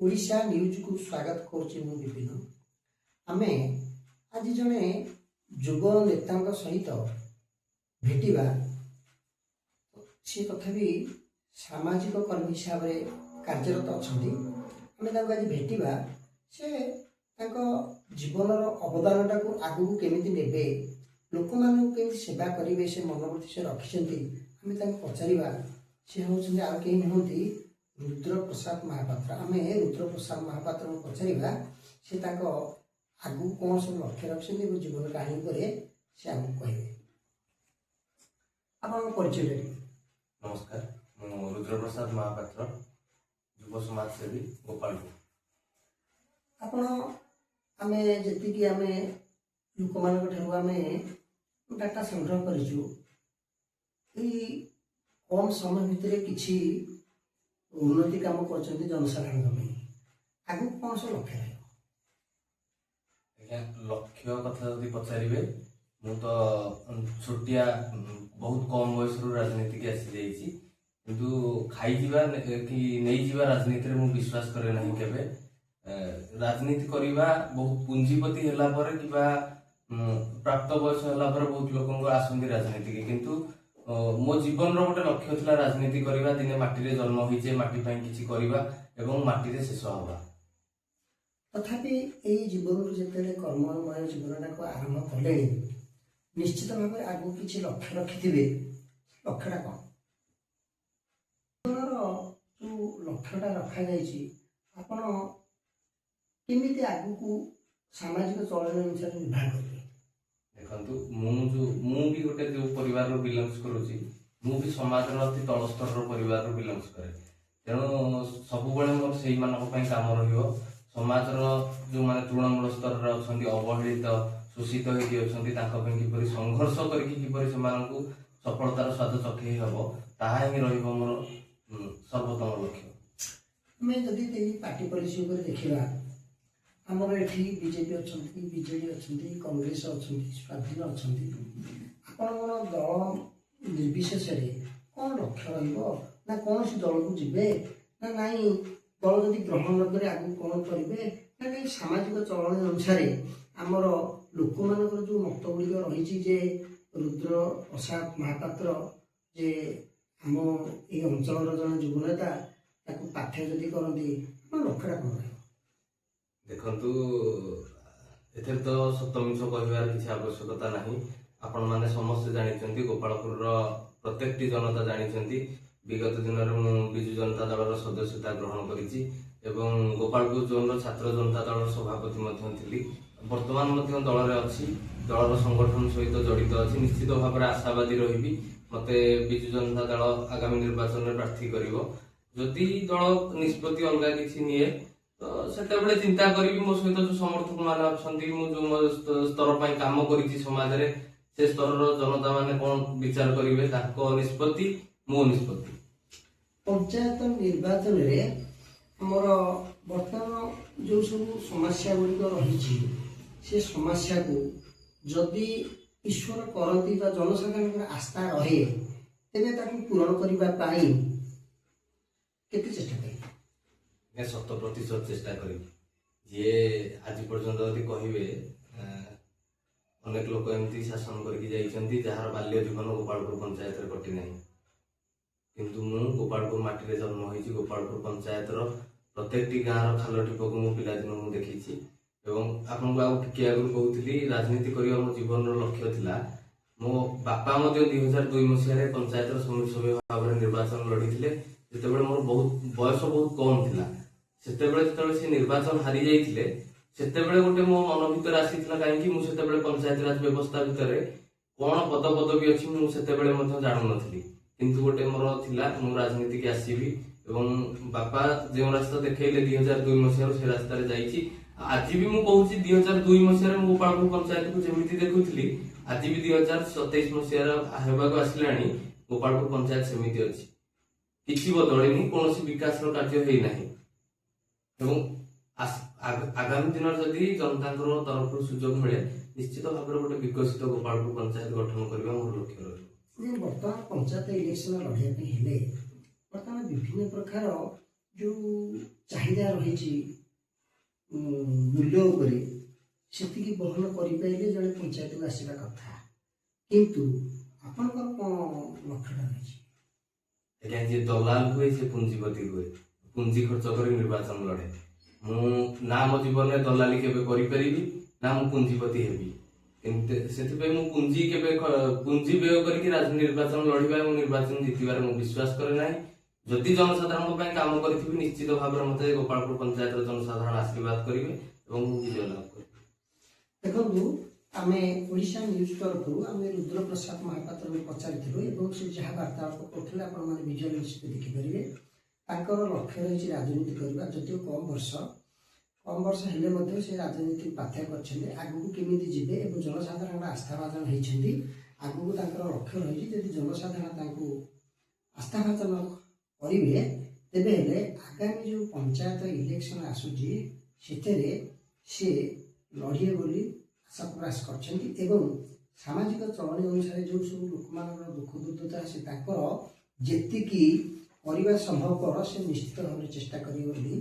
Odisha news को स्वागत करुच्ची मु विपिन। आमे आज जड़े युग नेता सहित भेटिबा सी तथापि सामाजिक कर्मी हिसाब से कार्यरत अच्छा आम आज भेटिबा से जीवन अवदान टाक आगू केमी ने लोक मान सेवा करेंगे से मनोवृत्ति से रखिंट आम पचारा सी हूँ आ कहीं नुहति रुद्र प्रसाद महापात्र। आम रुद्र प्रसाद महापात्र को पचारा सी आगू कौन सब लक्ष्य रखते जीवन कहानी पर से आमको कहे आप परिचय देंगे। नमस्कार, मु रुद्र प्रसाद महापात्र, युव समाजसेवी गोपालपुर। आम जी आम लोक मान डाटा संग्रह करूँ कम समय भितर किसी उन्नति काम कर जनसाधारण आगू कौन सब लक्ष्य लक्ष्य कथा जदि पचारे मु तो छोटिया बहुत कम बयस राजनीति की आसी जाइए किंतु खाई कि नहीं जीवा राजनीति में मु विश्वास करे नहीं केबे। राजनीति करवा बहुत पुंजीपति होला पर किबा प्राप्त बयस होला पर बहुत लोक आसंती राजनीति की किंतु मो जीवन रो गोटे लक्ष्य थिला राजनीति करवा दिने माटी रे जन्म होइजे माटी पई किछि करवा एवं माटी रे शेष हवा। तथापि यही जीवन जिते कर्ममय जीवन को आरंभ कले निश्चित भाव आगू किसी लक्ष्य रखिथे लक्ष्यटा कौन जो लक्ष्यटा रखा आपण केमी आगू को सामाजिक चलन अनुसार निर्भर करेंगे। देखु मु भी गोटे जो परिवार बिलंग्स करुच्ची मु भी समाज अति तल स्तर परिवार बिलंग्स करे तेणु सब मोर से काम रही समाज जो माने तृणमूल स्तर अच्छा अवहेलित शोषित होकर संघर्ष कर सफलतार स्वाद चखे हम ताहा ही मोर सर्वोत्तम लक्ष्य। मैं जदि पार्टी पॉलिसी देखा आमर ये बीजेपी अच्छा बीजेडी अच्छा कांग्रेस अच्छा स्वाधीन अच्छा आपण दल निर्विशेष कौन लक्ष्य रहा कौन सी दल को जीवे ना नाई दल जदि ग्रहण न करे आगू कौन करेंगे ना कहीं सामाजिक चलन अनुसार आमर लोक मान जो मत गुड़िक रही रुद्र प्रसाद महापात्र जे आम ये अंचल जन युव नेता पाठ्य जदि करती लक्ष्यटा कौन रहा। देखु एथे तो सतमिछ कहबार किसी आवश्यकता नहीं। आपण माने समस्त जानी गोपालपुर प्रत्येकटी जनता जानी विगत दिन में विजु जनता दल सदस्यता ग्रहण करी गोपालपुर जोन छात्र जनता दल सभापति बर्तमान दल अच्छी दलर संगठन सहित जड़ित अच्छी निश्चित भाव में आशावादी रही मते विजु जनता दल आगामी निर्वाचन में प्रार्थी करी दल निष्पत्ति अलग किसी निए तो से चिंता करी मो सहित जो समर्थक मैंने अच्छा जो स्तर पर कम कर समाज रे से स्तर जनता मैंने कौन विचार करेंगे निष्पत्ति मो निष्पत्ति। पंचायत निर्वाचन में आमर बर्तमान जो सब समस्या गुड़िक रही से समस्या को जदि ईश्वर करती जनसाधारण आस्था रहे तेज पूरण करने केते चेष्टा करें 100% चेष्टा करी जे आज पर्यंत यदि कहे अनेक लोक एमती शासन करके जार बाल्य जीवन गोपालपुर पंचायत कटि ना किंतु मु गोपालपुर माटी जन्म होती गोपालपुर पंचायत प्रत्येक गाँव खाल टीपक मु पिलादिन देखी आपको आगे कहती राजनीति करने मो जीवन लक्ष्य थिला। मो बापा 2002 मसीह पंचायत समिति सभ्य भाव में निर्वाचन लड़ी जिते मोर बहुत बयस बहुत कम थिला से निर्वाचन हारी जाइए से गोटे मो मन भर आसी कहीं मुझे पंचायत राज व्यवस्था भितर कौन पद पदवी अच्छी मुझे जानू नी किंतु गोटे मोर थिला मु राजनीति की आसबि बापा जो रास्ता देखले 2002 मसीह से रास्तार जाइए आज भी मुझे कहूँ 2002 मसीह गोपालपुर पंचायत को जमी देखुली आज भी 2027 मसीह आसला गोपालपुर पंचायत सेमती अच्छी किसी बदलनी कौन विकास कार्य है आगामी दिन जदि जनता तरफ सुजोग मिले निश्चित भाव में गोटे विकसित गोपालपुर पंचायत गठन करने मोर लक्ष्य रही। बर्तमान पंचायत इलेक्शन लड़ाई बर्तमान विभिन्न प्रकार ଯେଉଁ ଚାହିଦା ରହିଛି ମୂଲ୍ୟ ଉପରେ ସେତିକି ବହନ କରିପାରିଲେ ଜଣେ ପଞ୍ଚାୟତକୁ ଆସିବା କଥା, କିନ୍ତୁ ଆପଣଙ୍କର କ'ଣ ଲକ୍ଷ୍ୟଟା ରହିଛି? ଆଜ୍ଞା, ଯିଏ ଦଲାଲ ହୁଏ ସେ ପୁଞ୍ଜିପତି ହୁଏ, ପୁଞ୍ଜି ଖର୍ଚ୍ଚ କରି ନିର୍ବାଚନ ଲଢେ। ମୁଁ ନା ମୋ ଜୀବନରେ ଦଲାଲି କେବେ କରିପାରିବି ନା ମୁଁ ପୁଞ୍ଜିପତି ହେବି, କିନ୍ତୁ ସେଥିପାଇଁ ମୁଁ ପୁଞ୍ଜି ବ୍ୟୟ କରିକି ନିର୍ବାଚନ ଲଢିବା ଏବଂ ନିର୍ବାଚନ ଜିତିବାରେ ମୁଁ ବିଶ୍ୱାସ କରେ ନାହିଁ। ଯଦି ଜନସାଧାରଣଙ୍କ ପାଇଁ କାମ କରିଥିବି ନିଶ୍ଚିତ ଭାବରେ ମତେ ଗୋପାଳପୁର ପଞ୍ଚାୟତର ଜନସାଧାରଣ ଆଶୀର୍ବାଦ କରିବେ ଏବଂ ମୁଁ ବିଜୟ ଲାଭ କରିବି। ଦେଖନ୍ତୁ, ଆମେ ଓଡ଼ିଶା ନ୍ୟୁଜ୍ ତରଫରୁ ଆମେ ରୁଦ୍ରପ୍ରସାଦ ମହାପାତ୍ରଙ୍କୁ ପଚାରିଥିଲୁ ଏବଂ ସେ ଯାହା ବାର୍ତ୍ତାଳାପ କରୁଥିଲେ ଆପଣମାନେ ଭିଜୁଆଲ ନିଶ୍ଚିତ ଦେଖିପାରିବେ। ତାଙ୍କର ଲକ୍ଷ୍ୟ ରହିଛି ରାଜନୀତି କରିବା, ଯଦିଓ କମ୍ ବର୍ଷ ହେଲେ ମଧ୍ୟ ସେ ରାଜନୀତି ପାଥ୍ୟ କରିଛନ୍ତି। ଆଗକୁ କେମିତି ଯିବେ ଏବଂ ଜନସାଧାରଣଙ୍କ ଆସ୍ଥାଭାଜନ ହେଇଛନ୍ତି, ଆଗକୁ ତାଙ୍କର ଲକ୍ଷ୍ୟ ରହିଛି। ଯଦି ଜନସାଧାରଣ ତାଙ୍କୁ ଆସ୍ଥାଭାଜନ କରିବେ ତେବେ ହେଲେ ଆଗାମୀ ଯେଉଁ ପଞ୍ଚାୟତ ଇଲେକ୍ସନ୍ ଆସୁଛି ସେଥିରେ ସେ ଲଢ଼ିବେ ବୋଲି ଆଶା ପ୍ରକାଶ କରିଛନ୍ତି ଏବଂ ସାମାଜିକ ଚଳଣି ଅନୁସାରେ ଯେଉଁ ସବୁ ଲୋକମାନଙ୍କର ଦୁଃଖ ଦୁର୍ଦ୍ଦଶା ସେ ତାଙ୍କର ଯେତିକି କରିବା ସମ୍ଭବପର ସେ ନିଶ୍ଚିତ ଭାବରେ ଚେଷ୍ଟା କରିବେ ବୋଲି